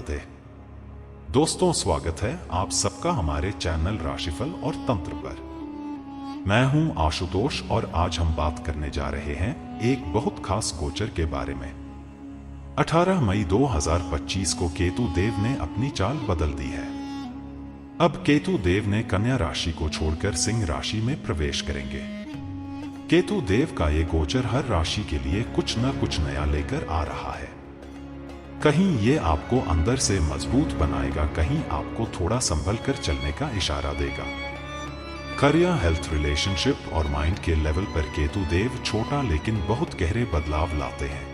राधे। दोस्तों, स्वागत है आप सबका हमारे चैनल राशिफल और तंत्र पर। मैं हूं आशुतोष और आज हम बात करने जा रहे हैं एक बहुत खास गोचर के बारे में। 18 मई 2025 को केतु देव ने अपनी चाल बदल दी है। अब केतु देव ने कन्या राशि को छोड़कर सिंह राशि में प्रवेश करेंगे। केतु देव का ये गोचर हर राशि के लिए कुछ न कुछ नया लेकर आ रहा है। कहीं ये आपको अंदर से मजबूत बनाएगा, कहीं आपको थोड़ा संभल कर चलने का इशारा देगा। करियर, हेल्थ, रिलेशनशिप और माइंड के लेवल पर केतु देव छोटा लेकिन बहुत गहरे बदलाव लाते हैं।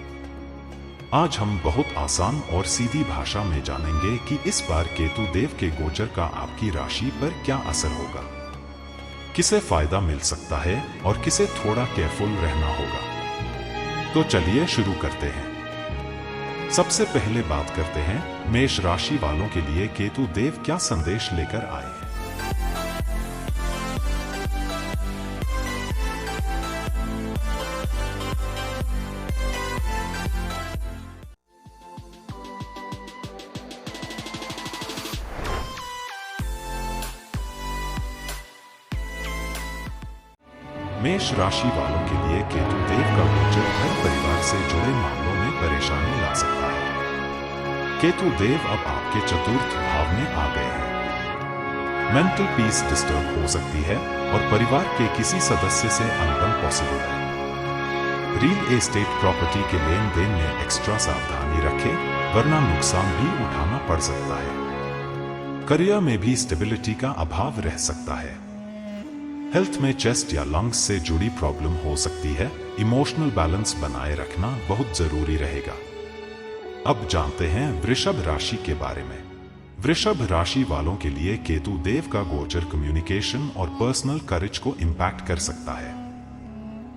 आज हम बहुत आसान और सीधी भाषा में जानेंगे कि इस बार केतु देव के गोचर का आपकी राशि पर क्या असर होगा, किसे फायदा मिल सकता है और किसे थोड़ा केयरफुल रहना होगा। तो चलिए शुरू करते हैं। सबसे पहले बात करते हैं मेष राशि वालों के लिए केतु देव क्या संदेश लेकर आए हैं। मेष राशि वालों के लिए केतु देव का गोचर घर परिवार से जुड़े मामलों में परेशानी ला सकता है। केतु देव अब आपके चतुर्थ भाव में आ गए हैं। मेंटल पीस डिस्टर्ब हो सकती है और परिवार के किसी सदस्य से अनबन पॉसिबल है। रियल एस्टेट प्रॉपर्टी के लेन देन में एक्स्ट्रा सावधानी रखें, वरना नुकसान भी उठाना पड़ सकता है। करियर में भी स्टेबिलिटी का अभाव रह सकता है। हेल्थ में चेस्ट या लंग्स से जुड़ी प्रॉब्लम हो सकती है। इमोशनल बैलेंस बनाए रखना बहुत जरूरी रहेगा। अब जानते हैं वृषभ राशि के बारे में। वृषभ राशि वालों के लिए केतु देव का गोचर कम्युनिकेशन और पर्सनल करेज को इंपैक्ट कर सकता है।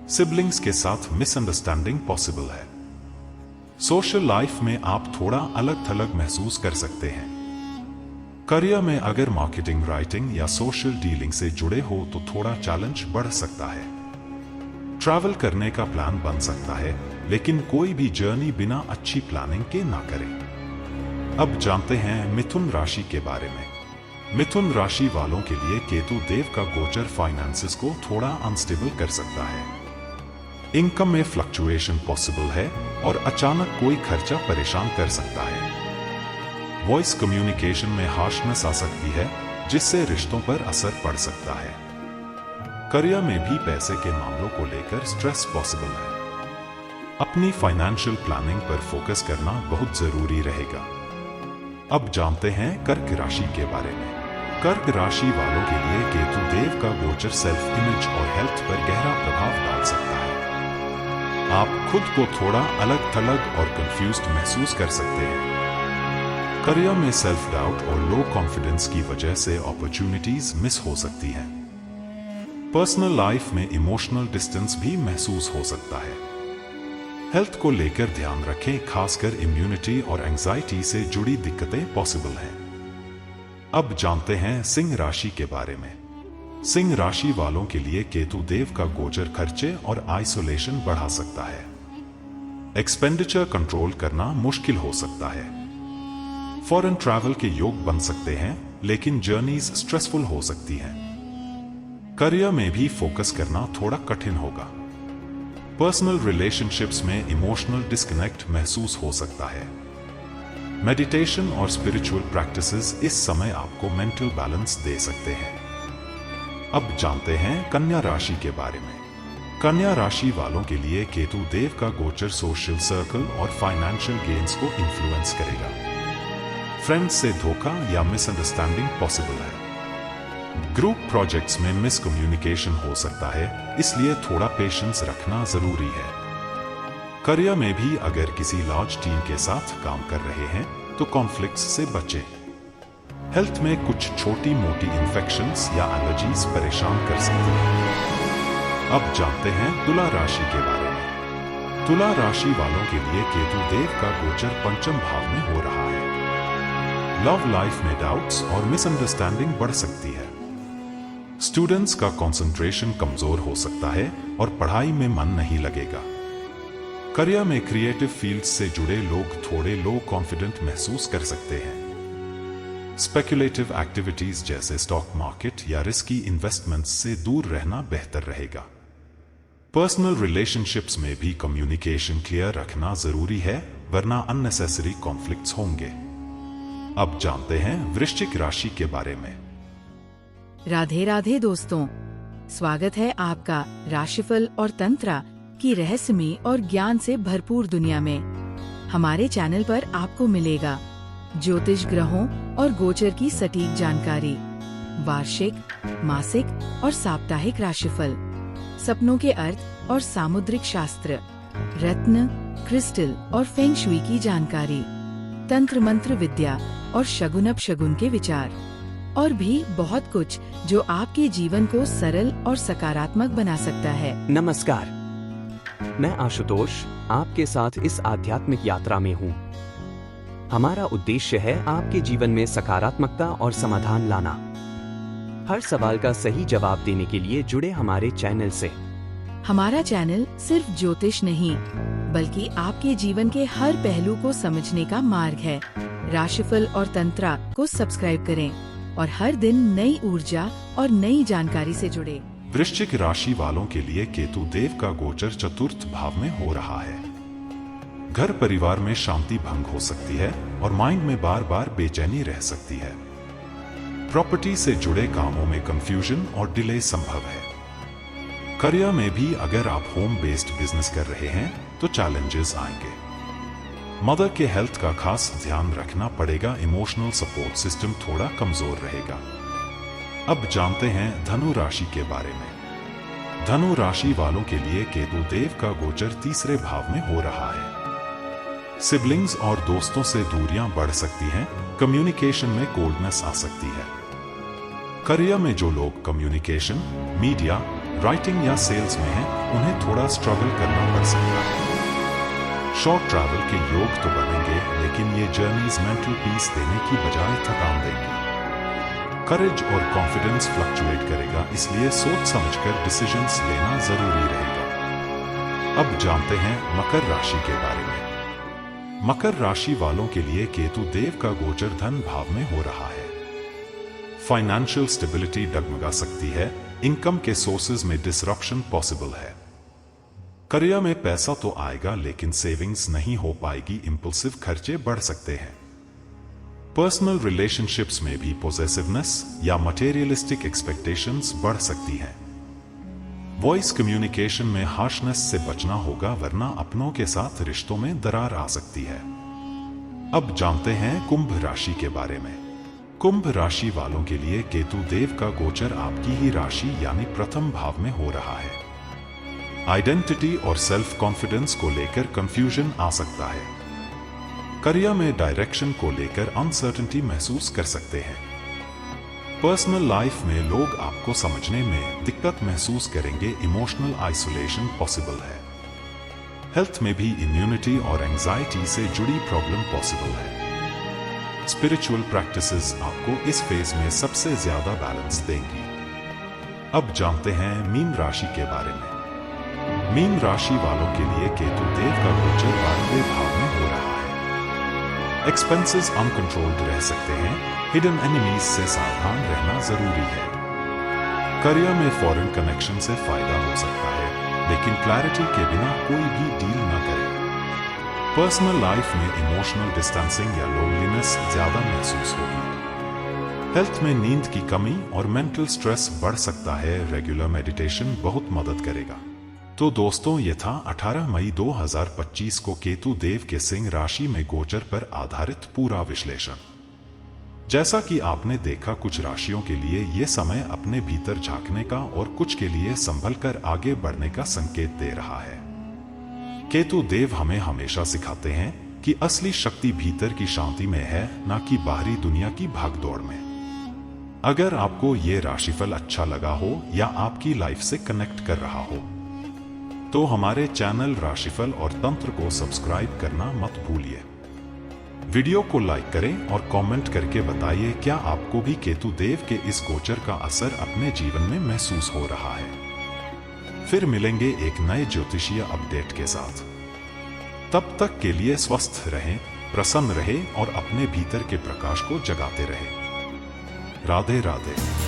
सिबलिंग्स के साथ मिसअंडरस्टैंडिंग पॉसिबल है। सोशल लाइफ में आप थोड़ा अलग थलग महसूस कर सकते हैं। करियर में अगर मार्केटिंग, राइटिंग या सोशल डीलिंग से जुड़े हो तो थोड़ा चैलेंज बढ़ सकता है। ट्रैवल करने का प्लान बन सकता है, लेकिन कोई भी जर्नी बिना अच्छी प्लानिंग के ना करें। अब जानते हैं मिथुन राशि के बारे में। मिथुन राशि वालों के लिए केतु देव का गोचर फाइनेंसेस को थोड़ा अनस्टेबल कर सकता है। इनकम में फ्लक्चुएशन पॉसिबल है और अचानक कोई खर्चा परेशान कर सकता है। वॉइस कम्युनिकेशन में हार्शनेस आ सकती है, जिससे रिश्तों पर असर पड़ सकता है। करियर में भी पैसे के मामलों को लेकर स्ट्रेस पॉसिबल है। अपनी फाइनेंशियल प्लानिंग पर फोकस करना बहुत जरूरी रहेगा। अब जानते हैं कर्क राशि के बारे में। कर्क राशि वालों के लिए केतु देव का गोचर सेल्फ इमेज और हेल्थ पर गहरा प्रभाव डाल सकता है। आप खुद को थोड़ा अलग थलग और कंफ्यूज्ड महसूस कर सकते हैं। करियर में सेल्फ डाउट और लो कॉन्फिडेंस की वजह से अपॉर्चुनिटीज मिस हो सकती हैं। पर्सनल लाइफ में इमोशनल डिस्टेंस भी महसूस हो सकता है। हेल्थ को लेकर ध्यान रखें, खासकर इम्यूनिटी और एंजाइटी से जुड़ी दिक्कतें पॉसिबल हैं। अब जानते हैं सिंह राशि के बारे में। सिंह राशि वालों के लिए केतु देव का गोचर खर्चे और आइसोलेशन बढ़ा सकता है। एक्सपेंडिचर कंट्रोल करना मुश्किल हो सकता है। फॉरेन ट्रैवल के योग बन सकते हैं, लेकिन जर्नीज स्ट्रेसफुल हो सकती हैं। करियर में भी फोकस करना थोड़ा कठिन होगा। पर्सनल रिलेशनशिप्स में इमोशनल डिस्कनेक्ट महसूस हो सकता है। मेडिटेशन और स्पिरिचुअल प्रैक्टिसेस इस समय आपको मेंटल बैलेंस दे सकते हैं। अब जानते हैं कन्या राशि के बारे में। कन्या राशि वालों के लिए केतु देव का गोचर सोशल सर्कल और फाइनेंशियल गेन्स को इन्फ्लुएंस करेगा। फ्रेंड्स से धोखा या मिसअंडरस्टैंडिंग पॉसिबल है। ग्रुप प्रोजेक्ट्स में मिसकम्युनिकेशन हो सकता है, इसलिए थोड़ा पेशेंस रखना जरूरी है। करियर में भी अगर किसी लार्ज टीम के साथ काम कर रहे हैं तो कॉन्फ्लिक्ट्स से बचें। हेल्थ में कुछ छोटी मोटी इन्फेक्शंस या एलर्जीज परेशान कर सकती हैं। अब जानते हैं तुला राशि के बारे में। तुला राशि वालों के लिए केतु देव का गोचर पंचम भाव में हो रहा है। लव लाइफ में डाउट्स और मिसअंडरस्टैंडिंग बढ़ सकती है। स्टूडेंट्स का कंसंट्रेशन कमजोर हो सकता है और पढ़ाई में मन नहीं लगेगा। करियर में क्रिएटिव फील्ड्स से जुड़े लोग थोड़े लो कॉन्फिडेंट महसूस कर सकते हैं। स्पेकुलेटिव एक्टिविटीज जैसे स्टॉक मार्केट या रिस्की इन्वेस्टमेंट्स से दूर रहना बेहतर रहेगा। पर्सनल रिलेशनशिप्स में भी कम्युनिकेशन क्लियर रखना जरूरी है, वरना अननेसेसरी कॉन्फ्लिक्ट्स होंगे। अब जानते हैं वृश्चिक राशि के बारे में। राधे राधे दोस्तों, स्वागत है आपका राशिफल और तंत्र की रहस्यमय और ज्ञान से भरपूर दुनिया में। हमारे चैनल पर आपको मिलेगा ज्योतिष ग्रहों और गोचर की सटीक जानकारी, वार्षिक, मासिक और साप्ताहिक राशिफल, सपनों के अर्थ और सामुद्रिक शास्त्र, रत्न, क्रिस्टल और फेंग शुई की जानकारी, तंत्र मंत्र विद्या और शगुन अपशगुन के विचार, और भी बहुत कुछ जो आपके जीवन को सरल और सकारात्मक बना सकता है। नमस्कार, मैं आशुतोष आपके साथ इस आध्यात्मिक यात्रा में हूँ। हमारा उद्देश्य है आपके जीवन में सकारात्मकता और समाधान लाना। हर सवाल का सही जवाब देने के लिए जुड़े हमारे चैनल से। हमारा चैनल सिर्फ ज्योतिष नहीं, बल्कि आपके जीवन के हर पहलू को समझने का मार्ग है। राशिफल और तंत्र को सब्सक्राइब करें और हर दिन नई ऊर्जा और नई जानकारी से जुड़े। वृश्चिक राशि वालों के लिए केतु देव का गोचर चतुर्थ भाव में हो रहा है। घर परिवार में शांति भंग हो सकती है और माइंड में बार बार बेचैनी रह सकती है। प्रॉपर्टी से जुड़े कामों में कंफ्यूजन और डिले संभव है। करियर में भी अगर आप होम बेस्ड बिजनेस कर रहे हैं तो चैलेंजेस आएंगे। मदर के हेल्थ का खास ध्यान रखना पड़ेगा। इमोशनल सपोर्ट सिस्टम थोड़ा कमजोर रहेगा। अब जानते हैं धनु राशि के बारे में। धनु राशि वालों के लिए केतु देव का गोचर तीसरे भाव में हो रहा है। सिबलिंग्स और दोस्तों से दूरियां बढ़ सकती हैं। कम्युनिकेशन में कोल्डनेस आ सकती है। करियर में जो लोग कम्युनिकेशन, मीडिया, राइटिंग या सेल्स में हैं, उन्हें थोड़ा स्ट्रगल करना पड़ सकता है। शॉर्ट ट्रैवल के योग तो बनेंगे, लेकिन ये जर्नीज मेंटल पीस देने की बजाय थकान देंगी। करेज और कॉन्फिडेंस फ्लक्चुएट करेगा, इसलिए सोच समझकर डिसीजंस लेना जरूरी रहेगा। अब जानते हैं मकर राशि के बारे में। मकर राशि वालों के लिए केतु देव का गोचर धन भाव में हो रहा है। फाइनेंशियल स्टेबिलिटी डगमगा सकती है। इनकम के सोर्सेज में डिसरप्शन पॉसिबल है। करियर में पैसा तो आएगा, लेकिन सेविंग्स नहीं हो पाएगी। इंपल्सिव खर्चे बढ़ सकते हैं। पर्सनल रिलेशनशिप्स में भी पॉसेसिवनेस या मटेरियलिस्टिक एक्सपेक्टेशंस बढ़ सकती हैं। वॉइस कम्युनिकेशन में हार्शनेस से बचना होगा, वरना अपनों के साथ रिश्तों में दरार आ सकती है। अब जानते हैं कुंभ राशि के बारे में। कुंभ राशि वालों के लिए केतु देव का गोचर आपकी ही राशि यानी प्रथम भाव में हो रहा है। आइडेंटिटी और सेल्फ कॉन्फिडेंस को लेकर कंफ्यूजन आ सकता है। करियर में डायरेक्शन को लेकर अनसर्टेनिटी महसूस कर सकते हैं। पर्सनल लाइफ में लोग आपको समझने में दिक्कत महसूस करेंगे। इमोशनल आइसोलेशन पॉसिबल है। हेल्थ में भी इम्यूनिटी और एंजाइटी से जुड़ी प्रॉब्लम पॉसिबल है। स्पिरिचुअल प्रैक्टिसेस आपको इस फेज में सबसे ज्यादा बैलेंस देंगी। अब जानते हैं मीन राशि के बारे में। मीन राशि वालों के लिए केतु देव का गोचर 12वें भाव में हो रहा है। एक्सपेंसेस अनकंट्रोल्ड रह सकते हैं। हिडन एनिमीज से सावधान रहना जरूरी है। करियर में फॉरेन कनेक्शन से फायदा हो सकता है, लेकिन क्लैरिटी के बिना कोई भी डील न करें। पर्सनल लाइफ में इमोशनल डिस्टेंसिंग या लोनलीनेस ज्यादा महसूस होगी। हेल्थ में नींद की कमी और मेंटल स्ट्रेस बढ़ सकता है। रेगुलर मेडिटेशन बहुत मदद करेगा। तो दोस्तों, ये था 18 मई 2025 को केतु देव के सिंह राशि में गोचर पर आधारित पूरा विश्लेषण। जैसा कि आपने देखा, कुछ राशियों के लिए ये समय अपने भीतर झांकने का और कुछ के लिए संभल कर आगे बढ़ने का संकेत दे रहा है। केतु देव हमें हमेशा सिखाते हैं कि असली शक्ति भीतर की शांति में है, न कि बाहरी दुनिया की भागदौड़ में। अगर आपको ये राशिफल अच्छा लगा हो या आपकी लाइफ से कनेक्ट कर रहा हो, तो हमारे चैनल राशिफल और तंत्र को सब्सक्राइब करना मत भूलिए। वीडियो को लाइक करें और कमेंट करके बताइए क्या आपको भी केतु देव के इस गोचर का असर अपने जीवन में महसूस हो रहा है। फिर मिलेंगे एक नए ज्योतिषीय अपडेट के साथ। तब तक के लिए स्वस्थ रहें, प्रसन्न रहें और अपने भीतर के प्रकाश को जगाते रहें। राधे राधे।